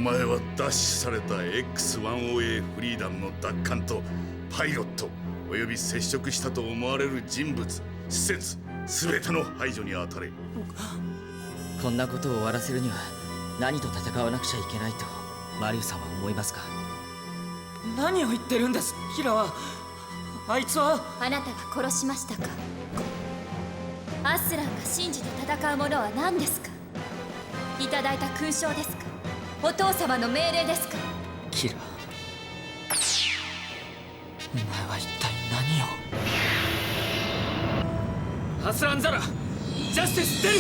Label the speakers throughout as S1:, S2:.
S1: 前は奪取された X-1OA フリーダムの奪還とパイロットおよび接触したと思われる人物、施設全ての排除に当たれ。
S2: こんなことを終わらせるには何と戦わなくちゃいけないとマリウさんは思いますか？
S3: 何を言ってるんです、ヒラは。あいつは。
S4: あなたが殺しましたか？アスランが信じて戦うものは何ですか？いただいた勲章ですか？お父様の命令ですか？
S3: キラ、お前は一体何を。ハスランザラ、ジャスティス出る。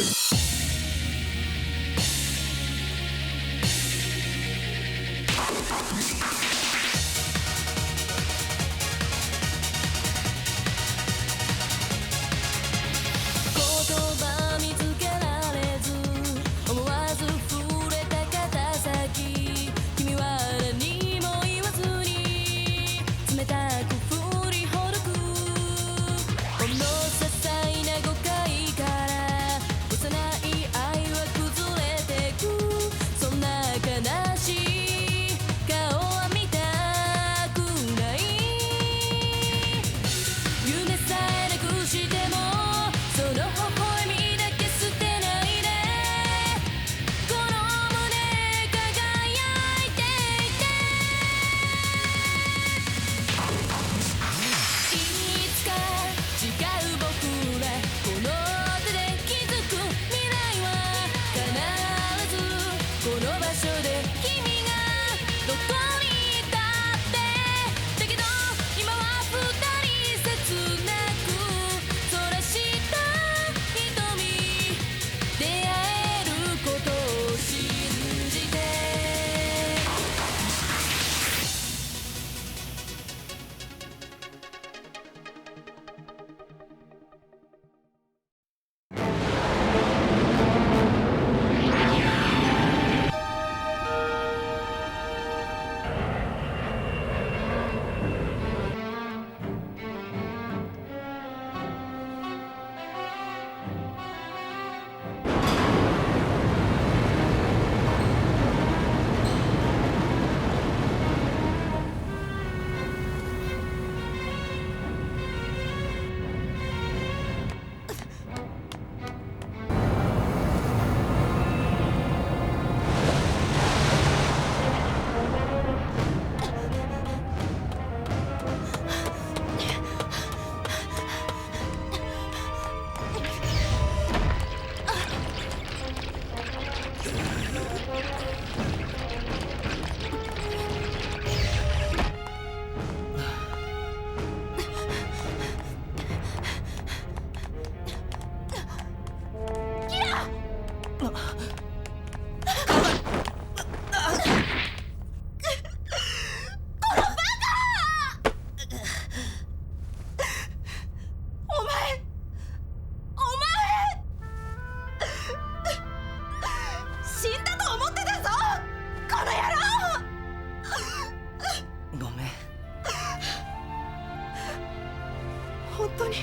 S5: 本当に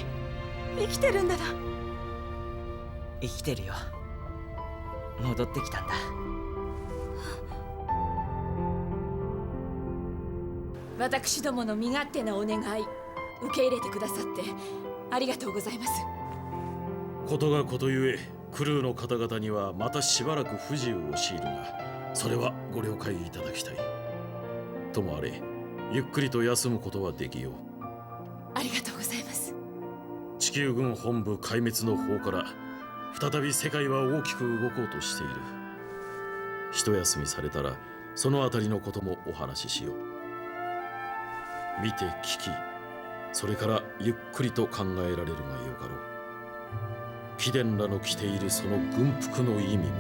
S5: 生きてるんだな。
S2: 生きてるよ。戻ってきたんだ。
S5: 私どもの身勝手なお願い受け入れてくださってありがとうございます。
S6: ことがことゆえクルーの方々にはまたしばらく不自由を強いるが、それはご了解いただきたい。ともあれゆっくりと休むことはできよう。
S5: ありがとうございます。
S6: 地球軍本部壊滅の方から再び世界は大きく動こうとしている。一休みされたらそのあたりのこともお話ししよう。見て聞き、それからゆっくりと考えられるがよかろう。貴殿らの着ているその軍服の意味もな。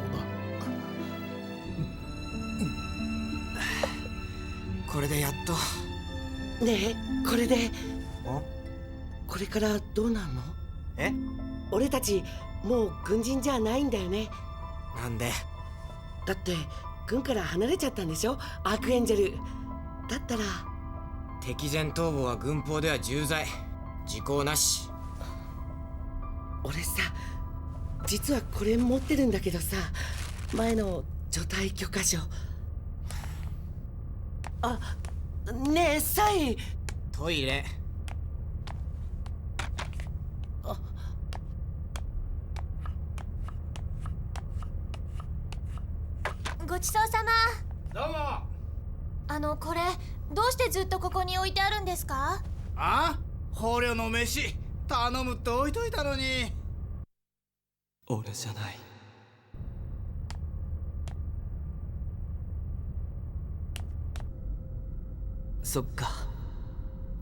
S3: これでやっと。
S7: ねえ、これでこれからどうなんの？
S3: え？
S7: 俺たちもう軍人じゃないんだよね。
S3: なんで？
S7: だって軍から離れちゃったんでしょ、アークエンジェル。だったら
S3: 敵前逃亡は軍法では重罪、時効なし。
S7: 俺さ、実はこれ持ってるんだけどさ、前の除隊許可書。あ、ねえサイ。
S3: トイレ。
S4: ごちそうさ
S3: どうも。
S4: ま。これどうしてずっとここに置いてあるんですか？
S8: あ？捕虜の飯頼むって置いといたのに。
S2: 俺じゃない。そっか、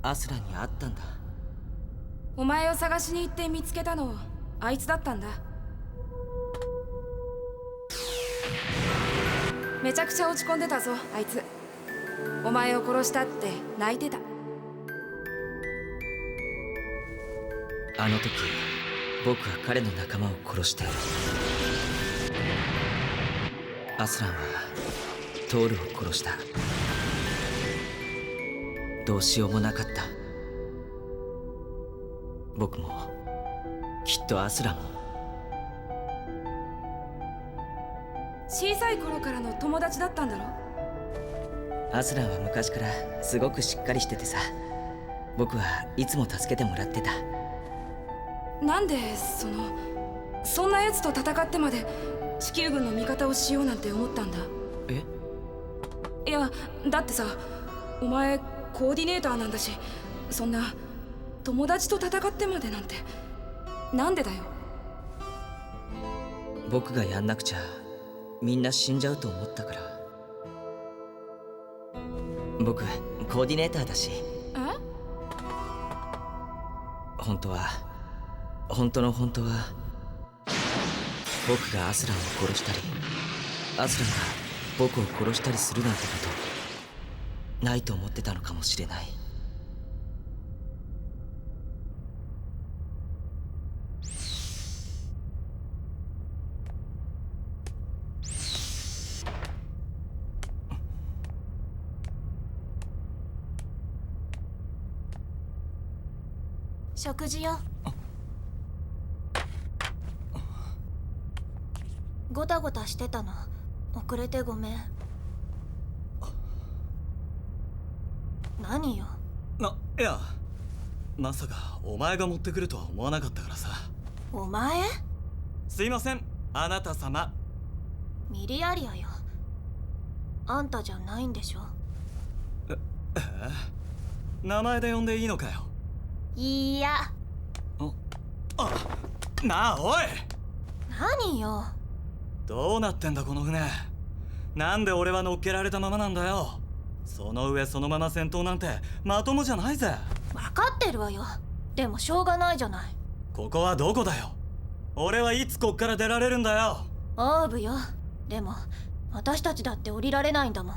S2: アスランに会ったんだ。
S5: お前を探しに行って見つけたのあいつだったんだ。めちゃくちゃ落ち込んでたぞあいつ。お前を殺したって泣いてた。
S2: あの時僕は彼の仲間を殺して、アスランはトールを殺した。どうしようもなかった。僕もきっとアスランも。
S5: 小さい頃からの友達だったんだろ？
S2: アスランは昔からすごくしっかりしててさ、僕はいつも助けてもらってた。
S5: なんでそんな奴と戦ってまで地球軍の味方をしようなんて思ったんだ？
S2: え？
S5: いや、だってさ、お前コーディネーターなんだし、そんな友達と戦ってまでなんてなんでだよ。
S2: 僕がやんなくちゃみんな死んじゃうと思ったから。僕コーディネーターだし。
S5: え？
S2: 本当は僕がアスランを殺したり、アスランが僕を殺したりするなんてことないと思ってたのかもしれない。
S4: 食事よ。ごたごたしてたの遅れてごめん。何よ。
S8: いや、まさかお前が持ってくるとは思わなかったからさ。
S4: お前？
S8: すいません、あなた様。
S4: ミリアリアよ。あんたじゃないんでしょ？
S8: 名前で呼んでいいのかよ。
S4: いや。
S8: なあ、おい。
S4: 何よ。
S8: どうなってんだこの船。なんで俺は乗っけられたままなんだよ。その上そのまま戦闘なんてまともじゃないぜ。
S4: 分かってるわよ。でもしょうがないじゃない。
S8: ここはどこだよ。俺はいつこっから出られるんだよ。
S4: オーブよ。でも私たちだって降りられないんだもん。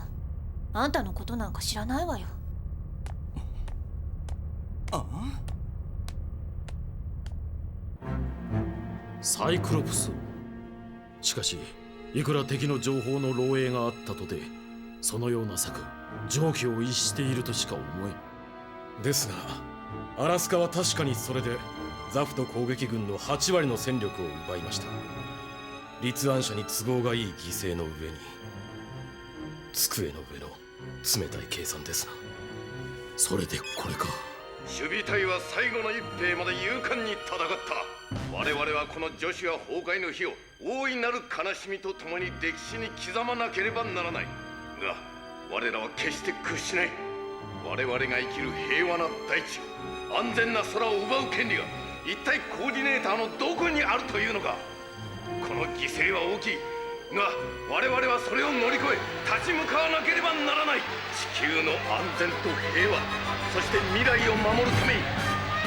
S4: あんたのことなんか知らないわよ。
S6: サイクロプス。しかしいくら敵の情報の漏洩があったとて、そのような策常軌を逸しているとしか思えん。
S9: ですがアラスカは確かにそれでザフト攻撃軍の8割の戦力を奪いました。立案者に都合がいい犠牲の上に机の上の冷たい計算ですな。
S6: それでこれか。
S1: 守備隊は最後の一兵まで勇敢に戦った。我々はこのジョシュア崩壊の日を大いなる悲しみとともに歴史に刻まなければならないが、我らは決して屈しない。我々が生きる平和な大地、安全な空を奪う権利が一体コーディネーターのどこにあるというのか。この犠牲は大きいが、我々はそれを乗り越え立ち向かわなければならない。地球の安全と平和、そして未来を守るために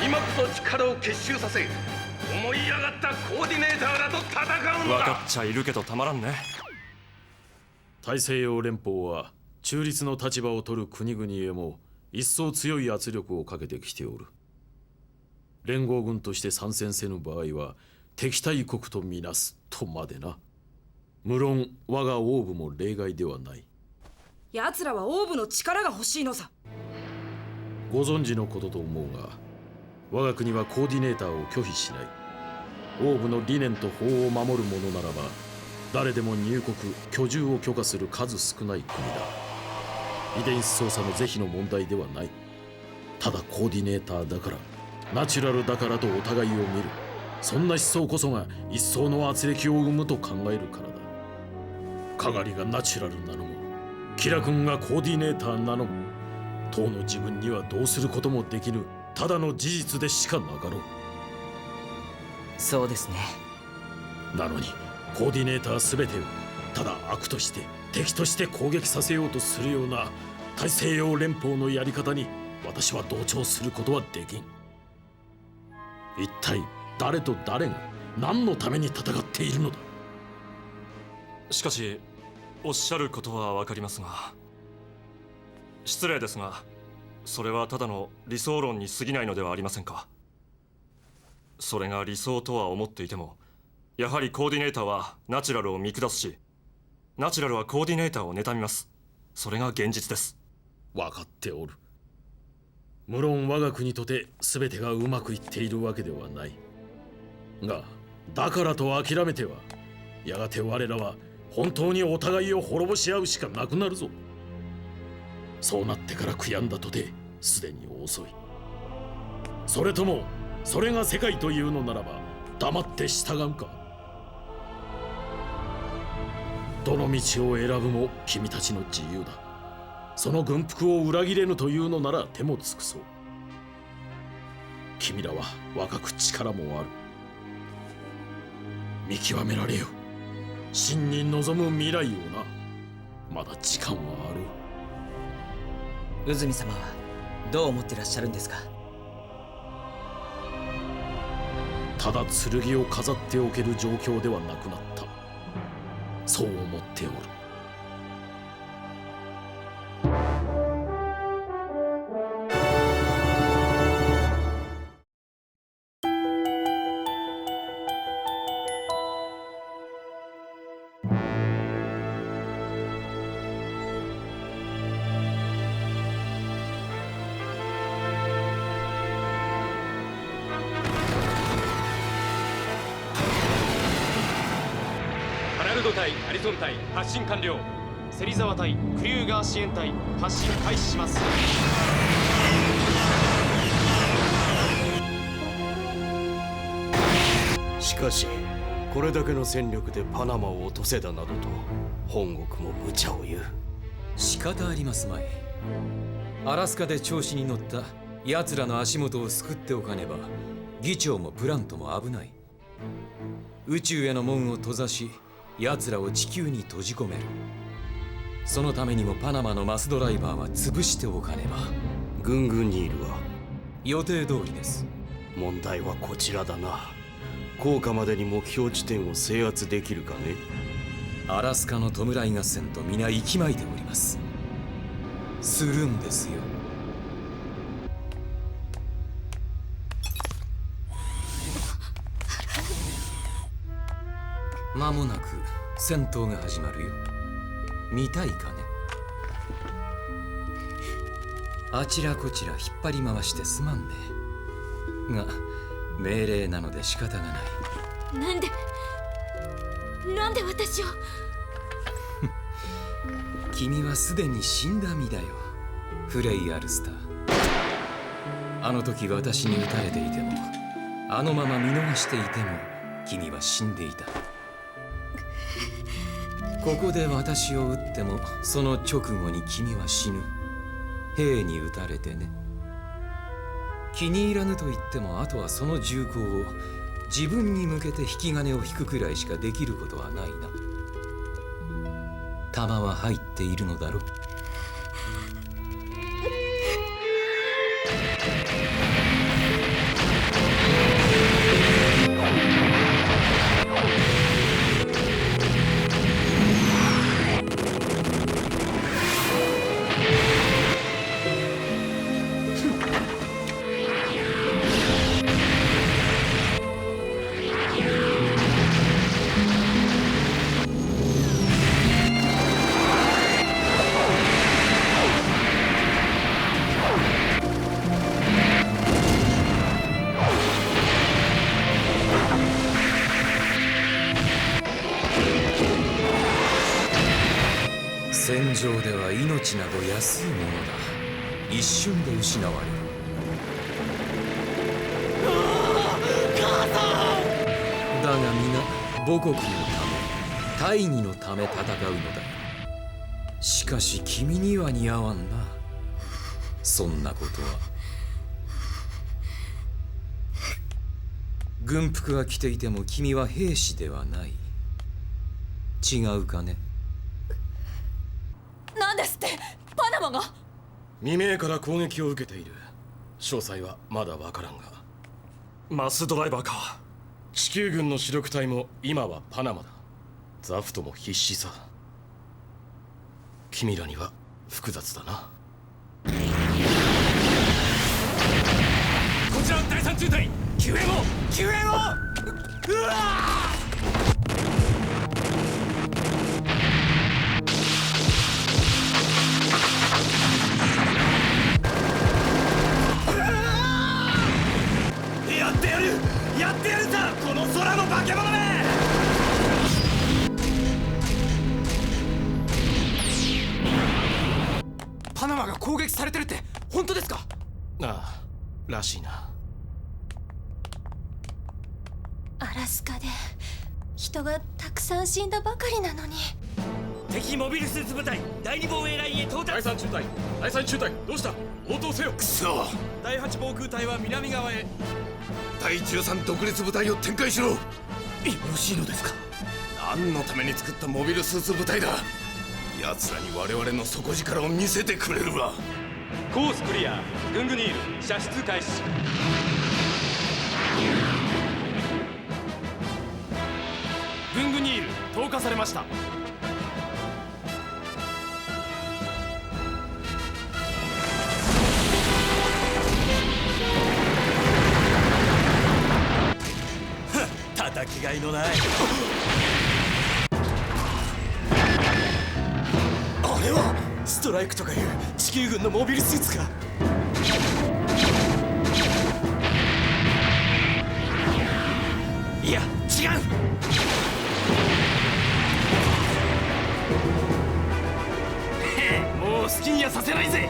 S1: 今こそ力を結集させ、思い上がったコーディネーターらと戦うのだ。
S9: 分かっちゃいるけどたまらんね。
S6: 大西洋連邦は中立の立場を取る国々へも一層強い圧力をかけてきておる。連合軍として参戦せぬ場合は敵対国とみなすとまでな。無論我が王部も例外ではない。
S5: 奴らはオーブの力が欲しいのさ。
S6: ご存知のことと思うが、我が国はコーディネーターを拒否しない。王部の理念と法を守る者ならば誰でも入国居住を許可する数少ない国だ。遺伝子操作の是非の問題ではない。ただコーディネーターだから、ナチュラルだからとお互いを見る、そんな思想こそが一層の圧力を生むと考えるからだ。かがりがナチュラルなのも、キラ君がコーディネーターなのも、当の自分にはどうすることもできぬただの事実でしかなかろう。
S2: そうですね。
S6: なのにコーディネーター全てをただ悪として敵として攻撃させようとするような大西洋連邦のやり方に私は同調することはできん。一体誰と誰が何のために戦っているのだ。
S10: しかしおっしゃることは分かりますが、失礼ですがそれはただの理想論に過ぎないのではありませんか。それが理想とは思っていても、やはりコーディネーターはナチュラルを見下すし、ナチュラルはコーディネーターを妬みます。それが現実です。
S6: 分かっておる。無論我が国とて全てがうまくいっているわけではないが、だからと諦めてはやがて我らは本当にお互いを滅ぼし合うしかなくなるぞ。そうなってから悔やんだとてすでに遅い。それともそれが世界というのならば黙って従うか。どの道を選ぶも君たちの自由だ。その軍服を裏切れぬというのなら手も尽くそう。君らは若く力もある。見極められよ。真に望む未来をな。まだ時間はある。
S2: 宇住様はどう思ってらっしゃるんですか。
S6: ただ剣を飾っておける状況ではなくなった。そう思っておる。
S11: 対アリゾン隊発進完了。芹沢隊クリューガー支援隊発進開始します。
S9: しかしこれだけの戦力でパナマを落とせだなどと本国も無茶を言う。
S12: 仕方ありますまい。アラスカで調子に乗った奴らの足元を救っておかねば議長もプラントも危ない。宇宙への門を閉ざし奴らを地球に閉じ込める。そのためにもパナマのマスドライバーは潰しておかねば。
S9: グングンニールは
S12: 予定通りです。
S9: 問題はこちらだな。効果までに目標地点を制圧できるかね。
S12: アラスカの弔い合戦と皆息巻いております。するんですよ。間もなく戦闘が始まるよ。見たいかね。あちらこちら引っ張り回してすまんね。が命令なので仕方がない。
S4: なんで私を。
S12: 君はすでに死んだ身だよ、フレイ・アルスター。あの時私に撃たれていても、あのまま見逃していても君は死んでいた。ここで私を撃ってもその直後に君は死ぬ。兵に撃たれてね。気に入らぬと言ってもあとはその銃口を自分に向けて引き金を引くくらいしかできることはないな。弾は入っているのだろう。上では命など安いものだ。一瞬で失われる。だが皆母国のため大義のため戦うのだ。しかし君には似合わんな、そんなことは。軍服は着ていても君は兵士ではない。違うかね。
S4: 何ですって？パナマが？
S9: 未明から攻撃を受けている。詳細はまだわからんが。
S10: マスドライバーか。
S9: 地球軍の主力隊も今はパナマだ。ザフトも必死さ。君らには複雑だな。
S8: こちら第3中隊、救援を救援を。うわやってやるやってやるさ、この空の化け物め。
S3: パナマが攻撃されてるって本当ですか？
S9: ああ、らしいな。
S4: アラスカで人がたくさん死んだばかりなのに。
S8: 敵モビルスーツ部隊第2防衛ラインへ到達。
S9: 第3中隊、第3中隊、どうした？応答せよ。
S1: くそ。
S9: 第8防空隊は南側へ。
S1: 第13独立部隊を展開しろ。よろしいのですか？何のために作ったモビルスーツ部隊だ。奴らに我々の底力を見せてくれるわ。
S11: コースクリア。グングニール射出開始。グングニール投下されました。
S8: 叩きがいのない。
S1: あれはストライクとかいう地球軍のモビルスーツか。
S8: いや違う。もう好きにはさせないぜ。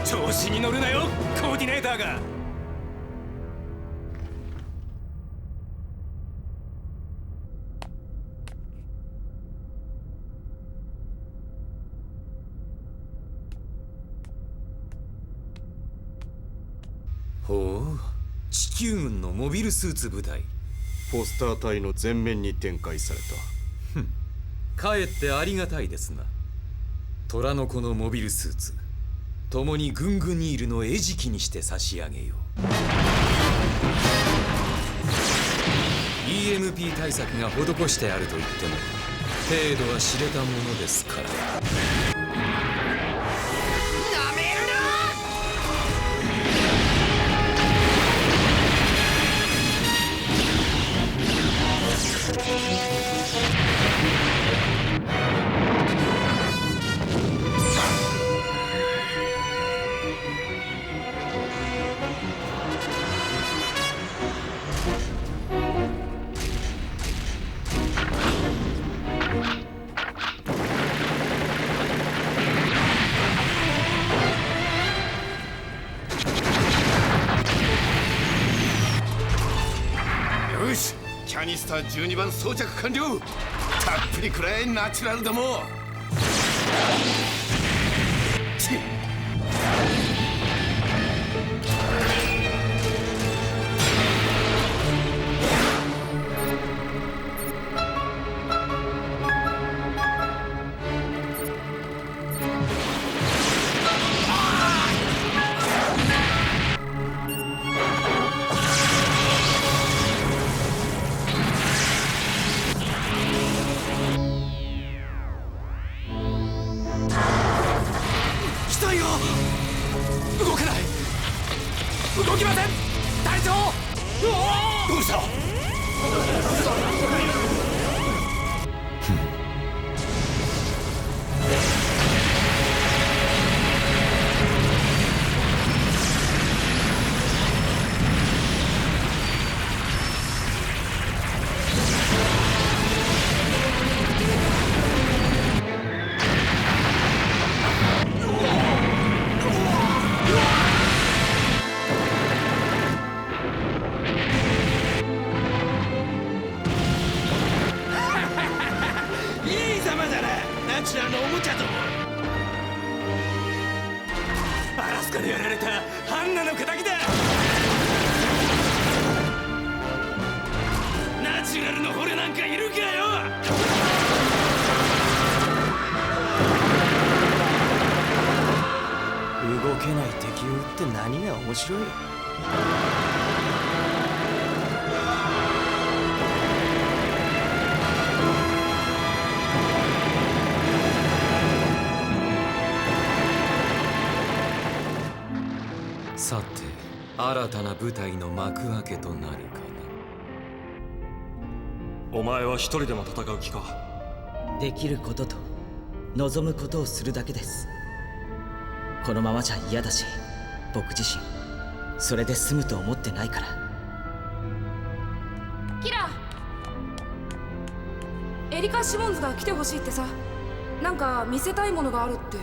S8: 調子に乗るなよコーディネーターが。
S12: ほう、地球軍のモビルスーツ部隊。
S13: ポスター隊の前面に展開された。
S12: かえってありがたいですな。虎の子のモビルスーツ、共にグングニールの餌食にして差し上げよう。EMP 対策が施してあると言っても程度は知れたものですから。
S1: よし、キャニスター12番装着完了。たっぷりくらいナチュラルだもん。
S8: 動けない。動きません隊長。
S1: どうした？
S8: からやられたハンナの仇だ。ナチュラルの捕虜なんかいるかよ。
S14: 動けない敵を撃って何が面白い。
S12: さて、新たな舞台の幕開けとなるかな。
S10: お前は一人でも戦う気か。
S2: できることと望むことをするだけです。このままじゃ嫌だし、僕自身それで済むと思ってないから。
S5: キラ、エリカ・シモンズが来てほしいってさ。なんか見せたいものがあるって。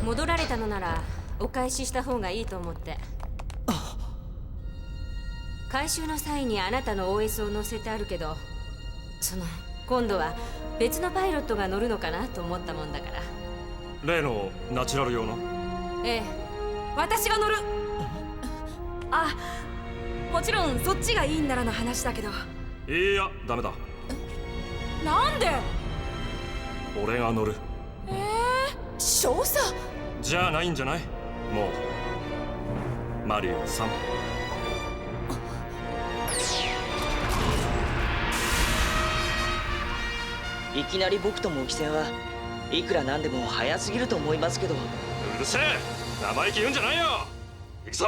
S15: 戻られたのならお返しした方がいいと思って。回収の際にあなたの OS を載せてあるけど、今度は別のパイロットが乗るのかなと思ったもんだから。
S10: 例のナチュラル用の。
S15: ええ、
S5: 私が乗る。あ、もちろんそっちがいいんならの話だけど。
S10: いや、ダメだ。
S5: なんで？
S10: 俺が乗る。
S5: 少佐
S10: じゃないんじゃない？もうマリオさん。
S2: いきなり僕と模擬戦はいくらなんでも早すぎると思いますけど。
S10: うるせえ、生意気言うんじゃないよ。行くぞ。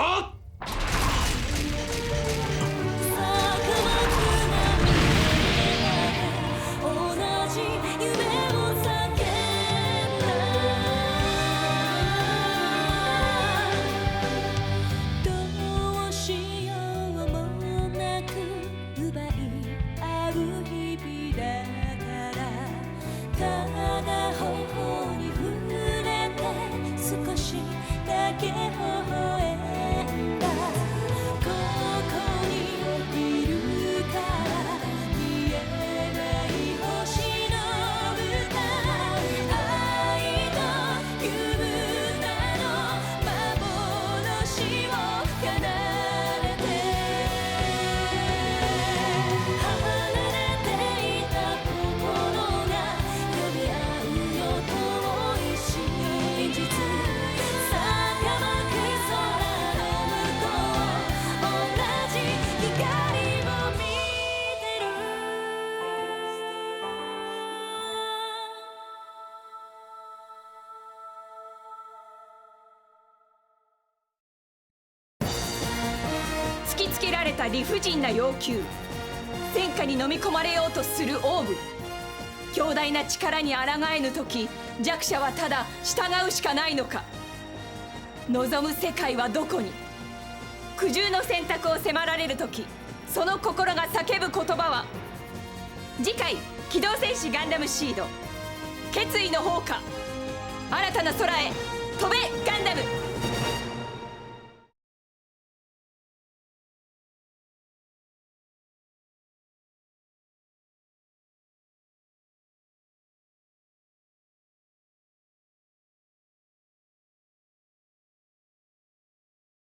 S5: 突きつけられた理不尽な要求、戦火に飲み込まれようとするオーブ。強大な力に抗えぬ時、弱者はただ従うしかないのか。望む世界はどこに。苦渋の選択を迫られる時、その心が叫ぶ言葉は。次回「機動戦士ガンダムシード決意の砲火」。新たな空へ飛べガンダム。